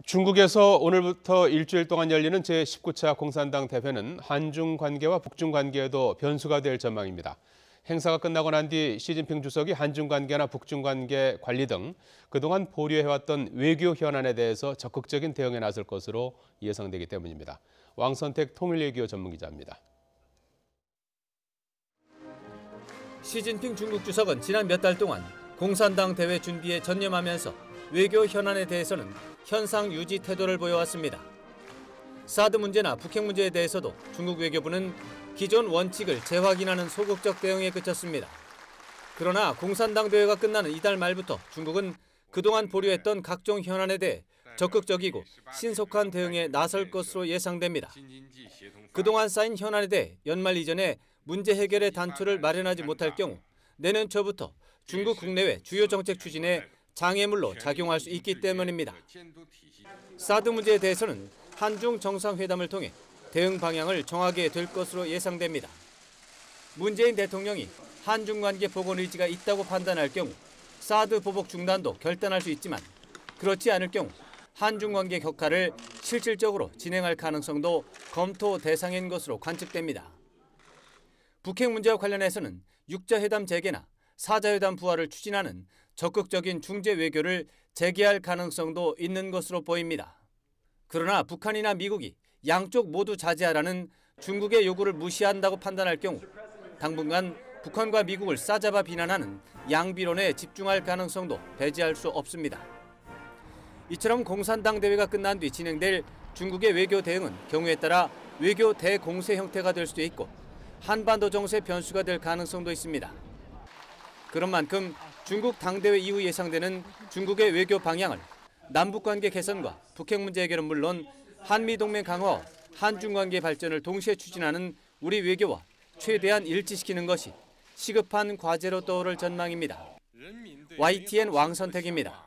중국에서 오늘부터 일주일 동안 열리는 제19차 공산당 대회는 한중 관계와 북중 관계에도 변수가 될 전망입니다. 행사가 끝나고 난 뒤 시진핑 주석이 한중 관계나 북중 관계 관리 등 그동안 보류해왔던 외교 현안에 대해서 적극적인 대응에 나설 것으로 예상되기 때문입니다. 왕선택 통일외교 전문기자입니다. 시진핑 중국 주석은 지난 몇 달 동안 공산당 대회 준비에 전념하면서 외교 현안에 대해서는 현상 유지 태도를 보여왔습니다. 사드 문제나 북핵 문제에 대해서도 중국 외교부는 기존 원칙을 재확인하는 소극적 대응에 그쳤습니다. 그러나 공산당 대회가 끝나는 이달 말부터 중국은 그동안 보류했던 각종 현안에 대해 적극적이고 신속한 대응에 나설 것으로 예상됩니다. 그동안 쌓인 현안에 대해 연말 이전에 문제 해결의 단초를 마련하지 못할 경우 내년 초부터 중국 국내외 주요 정책 추진에 장애물로 작용할 수 있기 때문입니다. 사드 문제에 대해서는 한중 정상회담을 통해 대응 방향을 정하게 될 것으로 예상됩니다. 문재인 대통령이 한중 관계 복원 의지가 있다고 판단할 경우 사드 보복 중단도 결단할 수 있지만 그렇지 않을 경우 한중 관계 격화를 실질적으로 진행할 가능성도 검토 대상인 것으로 관측됩니다. 북핵 문제와 관련해서는 6자 회담 재개나 4자 회담 부활을 추진하는 적극적인 중재 외교를 재개할 가능성도 있는 것으로 보입니다. 그러나 북한이나 미국이 양쪽 모두 자제하라는 중국의 요구를 무시한다고 판단할 경우 당분간 북한과 미국을 싸잡아 비난하는 양비론에 집중할 가능성도 배제할 수 없습니다. 이처럼 공산당 대회가 끝난 뒤 진행될 중국의 외교 대응은 경우에 따라 외교 대공세 형태가 될 수도 있고 한반도 정세 변수가 될 가능성도 있습니다. 그런 만큼 중국 당대회 이후 예상되는 중국의 외교 방향을 남북관계 개선과 북핵 문제 해결은 물론 한미동맹 강화와 한중관계 발전을 동시에 추진하는 우리 외교와 최대한 일치시키는 것이 시급한 과제로 떠오를 전망입니다. YTN 왕선택입니다.